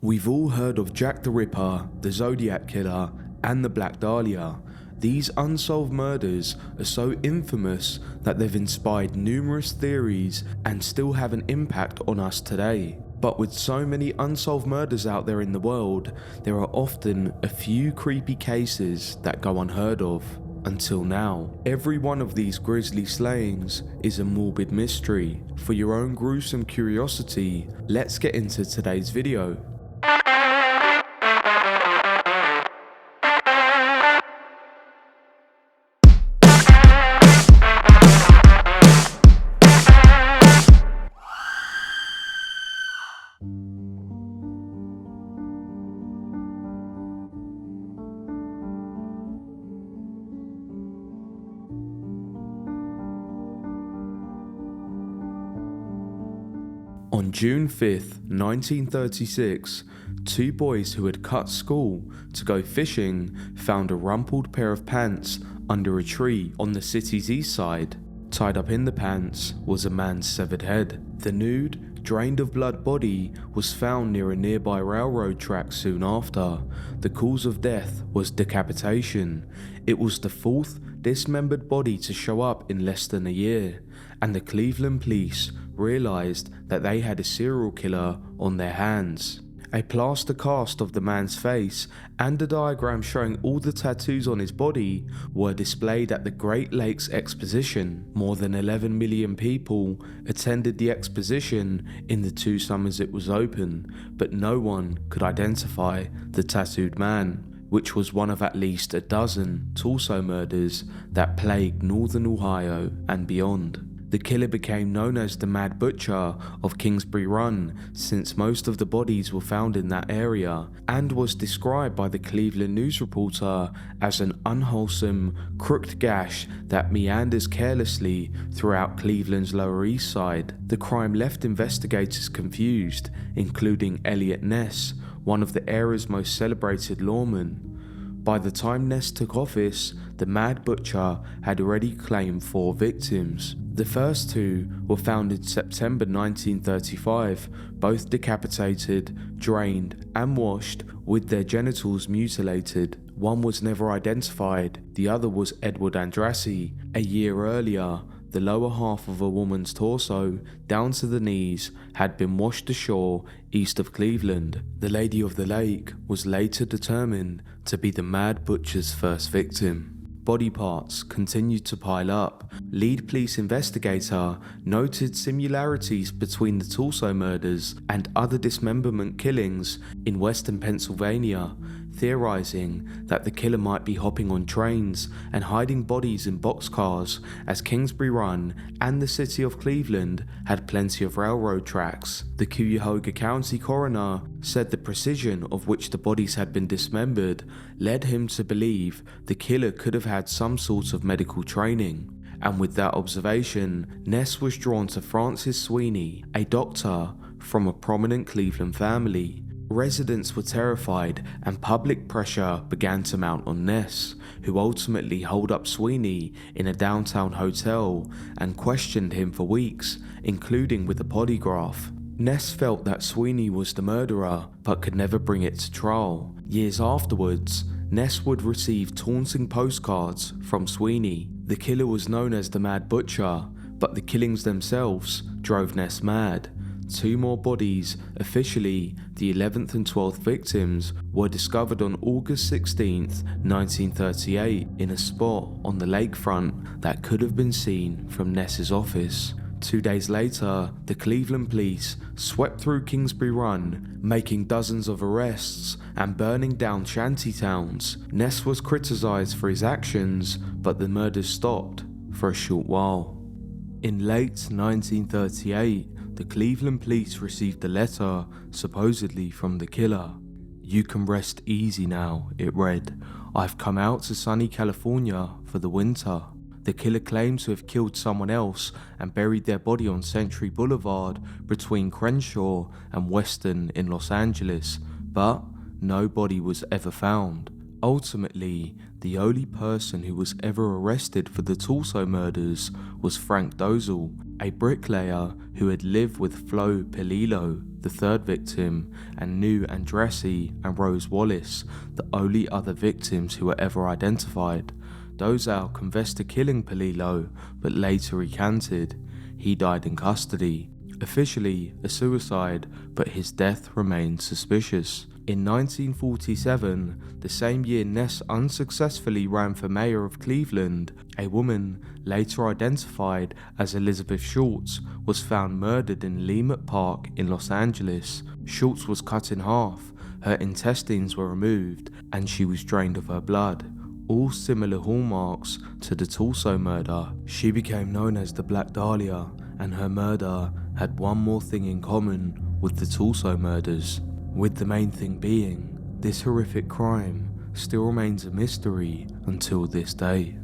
We've all heard of Jack the Ripper, the Zodiac Killer, and the Black Dahlia. These unsolved murders are so infamous that they've inspired numerous theories and still have an impact on us today. But with so many unsolved murders out there in the world, there are often a few creepy cases that go unheard of. Until now, every one of these grisly slayings is a morbid mystery. For your own gruesome curiosity, let's get into today's video. On June 5th, 1936, two boys who had cut school to go fishing found a rumpled pair of pants under a tree on the city's east side. Tied up in the pants was a man's severed head. The nude, drained of blood body was found near a nearby railroad track soon after. The cause of death was decapitation. It was the fourth dismembered body to show up in less than a year, and the Cleveland police realized that they had a serial killer on their hands. A plaster cast of the man's face and a diagram showing all the tattoos on his body were displayed at the Great Lakes Exposition. More than 11 million people attended the exposition in the 2 summers it was open, but no one could identify the tattooed man, which was one of at least a dozen torso murders that plagued northern Ohio and beyond. The killer became known as the Mad Butcher of Kingsbury Run since most of the bodies were found in that area, and was described by the Cleveland News reporter as an unwholesome, crooked gash that meanders carelessly throughout Cleveland's Lower East Side. The crime left investigators confused, including Elliot Ness, one of the area's most celebrated lawmen. By the time Ness took office, the Mad Butcher had already claimed 4 victims. The first 2 were found in September 1935, both decapitated, drained, and washed with their genitals mutilated. One was never identified, the other was Edward Andrassy. A year earlier, the lower half of a woman's torso, down to the knees, had been washed ashore east of Cleveland. The Lady of the Lake was later determined to be the Mad Butcher's first victim. Body parts continued to pile up. Lead police investigator noted similarities between the torso murders and other dismemberment killings in western Pennsylvania, theorizing that the killer might be hopping on trains and hiding bodies in boxcars, as Kingsbury Run and the city of Cleveland had plenty of railroad tracks. The Cuyahoga County coroner said the precision of which the bodies had been dismembered led him to believe the killer could have had some sort of medical training. And with that observation, Ness was drawn to Francis Sweeney, a doctor from a prominent Cleveland family. Residents were terrified and public pressure began to mount on Ness, who ultimately holed up Sweeney in a downtown hotel and questioned him for weeks, including with a polygraph. Ness felt that Sweeney was the murderer, but could never bring it to trial. Years afterwards, Ness would receive taunting postcards from Sweeney. The killer was known as the Mad Butcher, but the killings themselves drove Ness mad. 2 more bodies, officially the 11th and 12th victims, were discovered on August 16th, 1938 in a spot on the lakefront that could have been seen from Ness's office. 2 days later, the Cleveland police swept through Kingsbury Run, making dozens of arrests and burning down shanty towns. Ness was criticized for his actions, but the murders stopped for a short while. In late 1938, the Cleveland police received a letter, supposedly from the killer. "You can rest easy now," it read. "I've come out to sunny California for the winter." The killer claimed to have killed someone else and buried their body on Century Boulevard between Crenshaw and Western in Los Angeles, but no body was ever found. Ultimately, the only person who was ever arrested for the Tulsa murders was Frank Dozel, a bricklayer who had lived with Flo Pelillo, the third victim, and knew Andressi and Rose Wallace, the only other victims who were ever identified. Dozel confessed to killing Pelillo, but later recanted. He died in custody. Officially a suicide, but his death remained suspicious. In 1947, the same year Ness unsuccessfully ran for mayor of Cleveland, a woman, later identified as Elizabeth Schultz, was found murdered in Leimert Park in Los Angeles. Schultz was cut in half, her intestines were removed, and she was drained of her blood. All similar hallmarks to the Tulsa murder. She became known as the Black Dahlia, and her murder had one more thing in common with the Tulsa murders, with the main thing being this horrific crime still remains a mystery until this day.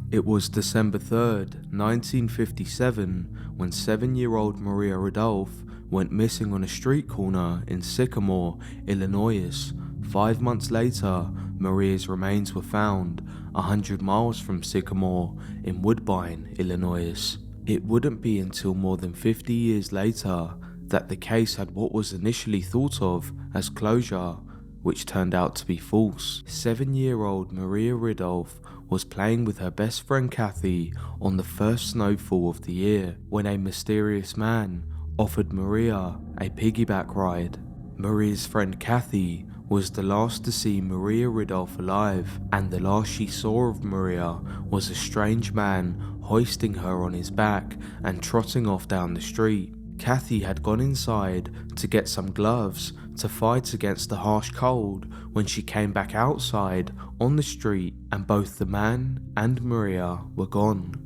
It was December 3rd, 1957, when 7-year-old Maria Rudolph went missing on a street corner in Sycamore, Illinois. 5 months later, Maria's remains were found 100 miles from Sycamore in Woodbine, Illinois. It wouldn't be until more than 50 years later that the case had what was initially thought of as closure, which turned out to be false. 7-year-old Maria Rudolph was playing with her best friend Kathy on the first snowfall of the year when a mysterious man offered Maria a piggyback ride. Maria's friend Kathy was the last to see Maria Rudolph alive, and the last she saw of Maria was a strange man hoisting her on his back and trotting off down the street. Kathy had gone inside to get some gloves to fight against the harsh cold when she came back outside on the street, and both the man and Maria were gone.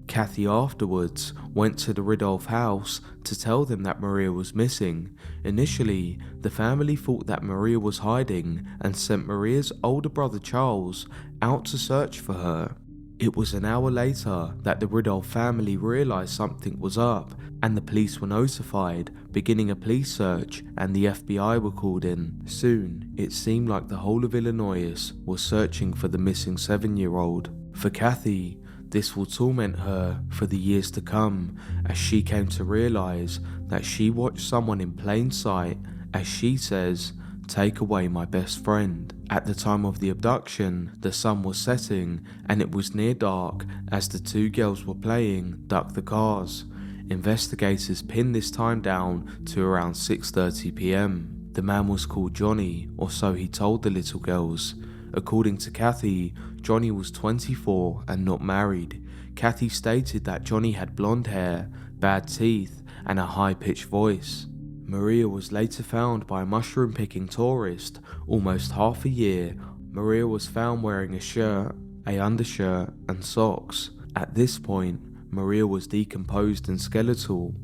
Kathy afterwards went to the Rudolph house to tell them that Maria was missing. Initially, the family thought that Maria was hiding and sent Maria's older brother Charles out to search for her. It was an hour later that the Rudolph family realized something was up, and the police were notified, beginning a police search, and the FBI were called in. Soon, it seemed like the whole of Illinois was searching for the missing 7-year-old. For Kathy, this will torment her for the years to come, as she came to realize that she watched someone in plain sight, as she says, take away my best friend. At the time of the abduction, the sun was setting and it was near dark as the two girls were playing Duck the Cars. Investigators pinned this time down to around 6:30 p.m. The man was called Johnny, or so he told the little girls. According to Kathy, Johnny was 24 and not married. Kathy stated that Johnny had blonde hair, bad teeth, and a high-pitched voice. Maria was later found by a mushroom-picking tourist almost half a year. Maria was found wearing a shirt, an undershirt, and socks. At this point, Maria was decomposed and skeletal.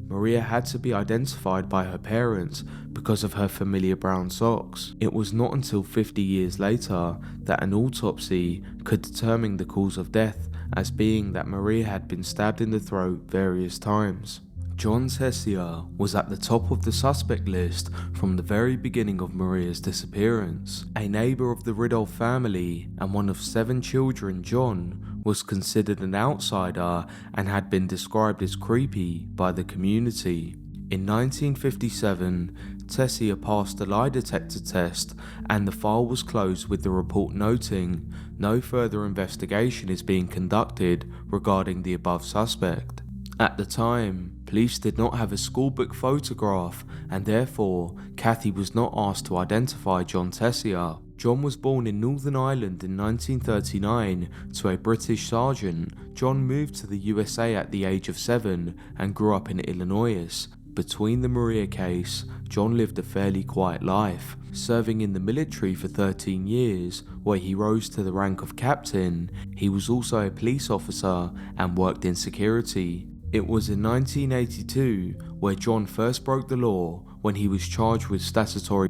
Maria had to be identified by her parents because of her familiar brown socks. It was not until 50 years later that an autopsy could determine the cause of death as being that Maria had been stabbed in the throat various times. John Tessier was at the top of the suspect list from the very beginning of Maria's disappearance. A neighbor of the Rudolph family and one of 7 children, John was considered an outsider and had been described as creepy by the community. In 1957, Tessier passed a lie detector test and the file was closed, with the report noting no further investigation is being conducted regarding the above suspect. At the time, police did not have a schoolbook photograph, and therefore Kathy was not asked to identify John Tessier. John was born in Northern Ireland in 1939 to a British sergeant. John moved to the USA at the age of 7 and grew up in Illinois. Between the Maria case, John lived a fairly quiet life, serving in the military for 13 years, where he rose to the rank of captain. He was also a police officer and worked in security. It was in 1982 where John first broke the law when he was charged with statutory,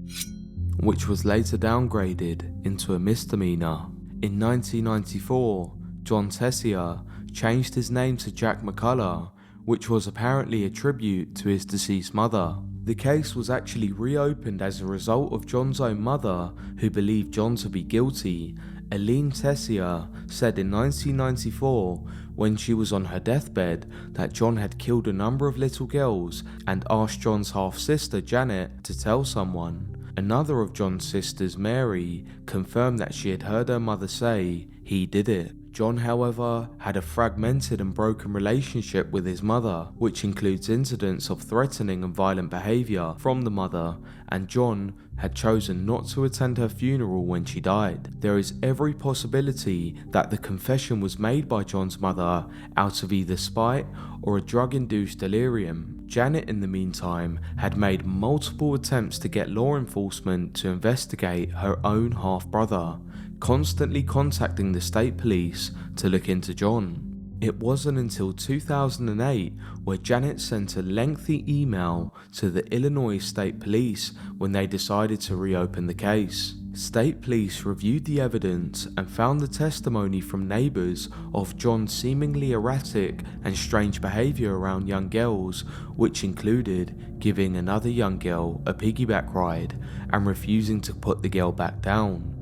which was later downgraded into a misdemeanor. In 1994, John Tessier changed his name to Jack McCullough, which was apparently a tribute to his deceased mother. The case was actually reopened as a result of John's own mother, who believed John to be guilty. Eileen Tessier said in 1994, when she was on her deathbed, that John had killed a number of little girls and asked John's half-sister Janet to tell someone. Another of John's sisters, Mary, confirmed that she had heard her mother say he did it. John, however, had a fragmented and broken relationship with his mother, which includes incidents of threatening and violent behaviour from the mother, and John had chosen not to attend her funeral when she died. There is every possibility that the confession was made by John's mother out of either spite or a drug-induced delirium. Janet, in the meantime, had made multiple attempts to get law enforcement to investigate her own half-brother, constantly contacting the state police to look into John. It wasn't until 2008 where Janet sent a lengthy email to the Illinois State Police when they decided to reopen the case. State police reviewed the evidence and found the testimony from neighbours of John's seemingly erratic and strange behaviour around young girls, which included giving another young girl a piggyback ride and refusing to put the girl back down.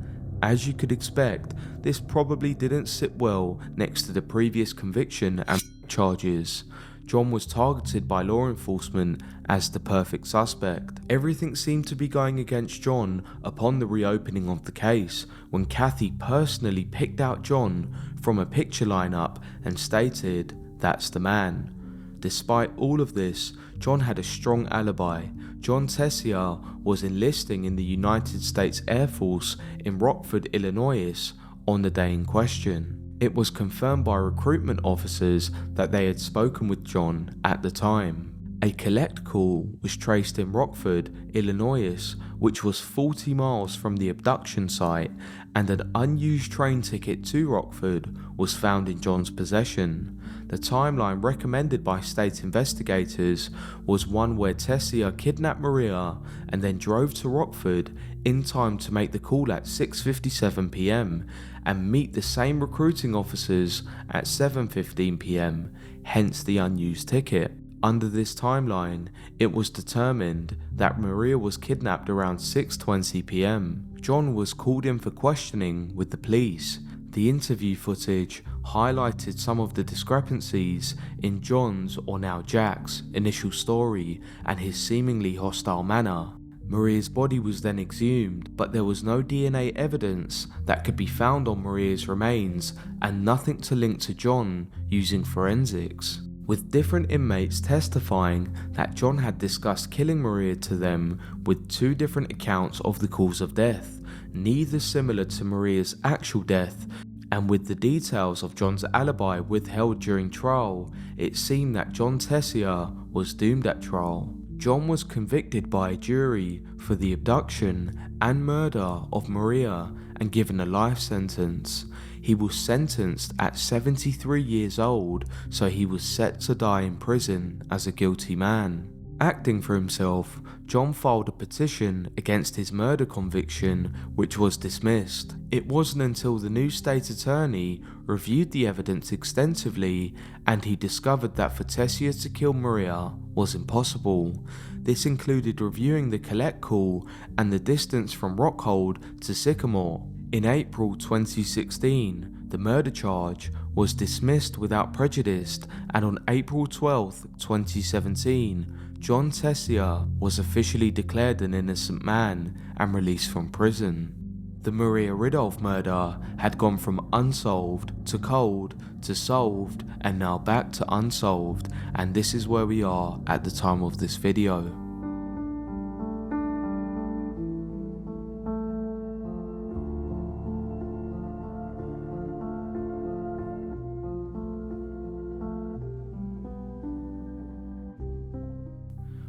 As you could expect, this probably didn't sit well next to the previous conviction and charges. John was targeted by law enforcement as the perfect suspect. Everything seemed to be going against John upon the reopening of the case, when Kathy personally picked out John from a picture lineup and stated, "That's the man." Despite all of this, John had a strong alibi. John Tessier was enlisting in the United States Air Force in Rockford, Illinois on the day in question. It was confirmed by recruitment officers that they had spoken with John at the time. A collect call was traced in Rockford, Illinois, which was 40 miles from the abduction site, and an unused train ticket to Rockford was found in John's possession. The timeline recommended by state investigators was one where Tessier kidnapped Maria and then drove to Rockford in time to make the call at 6:57 p.m. and meet the same recruiting officers at 7:15 p.m, hence the unused ticket. Under this timeline, it was determined that Maria was kidnapped around 6:20 p.m. John was called in for questioning with the police. The interview footage highlighted some of the discrepancies in John's, or now Jack's, initial story and his seemingly hostile manner. Maria's body was then exhumed, but there was no DNA evidence that could be found on Maria's remains and nothing to link to John using forensics, with different inmates testifying that John had discussed killing Maria to them with two different accounts of the cause of death, neither similar to Maria's actual death, and with the details of John's alibi withheld during trial, it seemed that John Tessier was doomed at trial. John was convicted by a jury for the abduction and murder of Maria and given a life sentence. He was sentenced at 73 years old, so he was set to die in prison as a guilty man. Acting for himself, John filed a petition against his murder conviction, which was dismissed. It wasn't until the new state attorney reviewed the evidence extensively and he discovered that for Tessier to kill Maria was impossible. This included reviewing the collect call and the distance from Rockhold to Sycamore. In April 2016, the murder charge was dismissed without prejudice, and on April 12, 2017, John Tessier was officially declared an innocent man and released from prison. The Maria Rudolph murder had gone from unsolved to cold to solved and now back to unsolved, and this is where we are at the time of this video.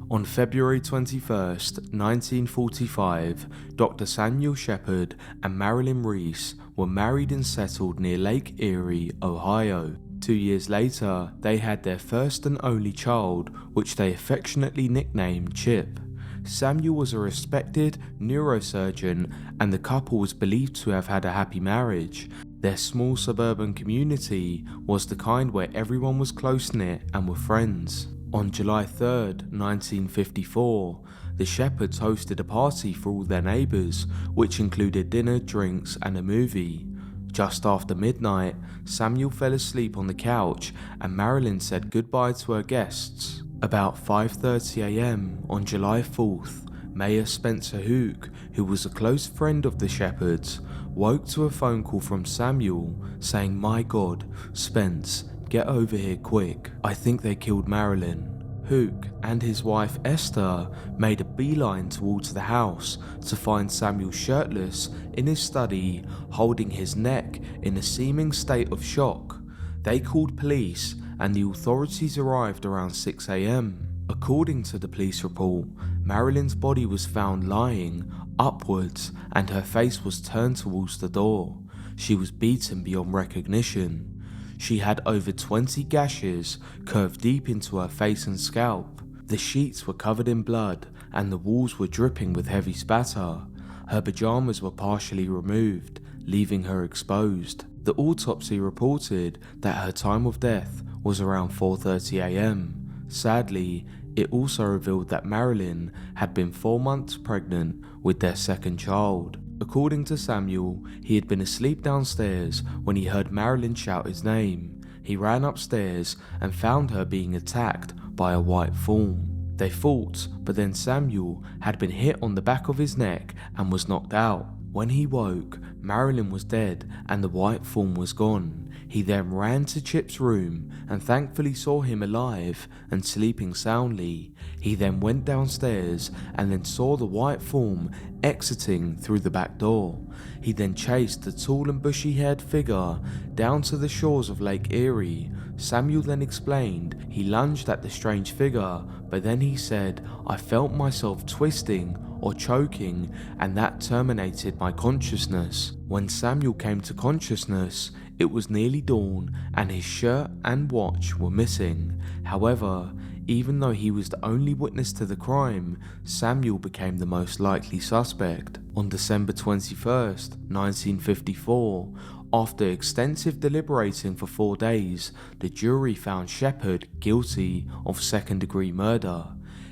On February 21st, 1945, Dr. Samuel Shepard and Marilyn Reese were married and settled near Lake Erie, Ohio. 2 years later, they had their first and only child, which they affectionately nicknamed Chip. Samuel was a respected neurosurgeon and the couple was believed to have had a happy marriage. Their small suburban community was the kind where everyone was close-knit and were friends. On July 3rd, 1954, the Shepherds hosted a party for all their neighbours, which included dinner, drinks and a movie. Just after midnight, Samuel fell asleep on the couch and Marilyn said goodbye to her guests. About 5:30 AM on July 4th, Mayor Spencer Hook, who was a close friend of the Shepherds, woke to a phone call from Samuel saying, "My God, Spence, get over here quick. I think they killed Marilyn." Hook and his wife Esther made a beeline towards the house to find Samuel shirtless in his study, holding his neck in a seeming state of shock. They called police and the authorities arrived around 6 AM. According to the police report, Marilyn's body was found lying upwards and her face was turned towards the door. She was beaten beyond recognition. She had over 20 gashes curved deep into her face and scalp. The sheets were covered in blood and the walls were dripping with heavy spatter. Her pajamas were partially removed, leaving her exposed. The autopsy reported that her time of death was around 4:30 AM. Sadly, it also revealed that Marilyn had been 4 months pregnant with their second child. According to Samuel, he had been asleep downstairs when he heard Marilyn shout his name. He ran upstairs and found her being attacked by a white form. They fought, but then Samuel had been hit on the back of his neck and was knocked out. When he woke, Marilyn was dead and the white form was gone. He then ran to Chip's room and thankfully saw him alive and sleeping soundly. He then went downstairs and then saw the white form exiting through the back door. He then chased the tall and bushy-haired figure down to the shores of Lake Erie. Samuel then explained he lunged at the strange figure, but then he said, "I felt myself twisting or choking and that terminated my consciousness." When Samuel came to consciousness, it was nearly dawn and his shirt and watch were missing. However, even though he was the only witness to the crime, Samuel became the most likely suspect. On December 21st, 1954, after extensive deliberating for 4 days, the jury found Shepherd guilty of second-degree murder.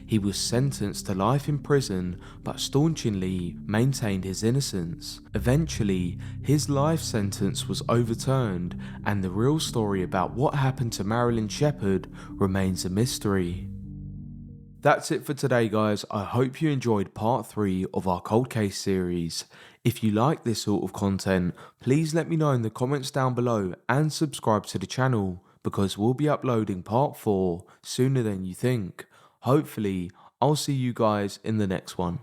He was sentenced to life in prison but staunchly maintained his innocence. Eventually, his life sentence was overturned and the real story about what happened to Marilyn Shepherd remains a mystery. That's it for today, guys. I hope you enjoyed part 3 of our cold case series. If you like this sort of content, please let me know in the comments down below and subscribe to the channel because we'll be uploading part 4 sooner than you think. Hopefully, I'll see you guys in the next one.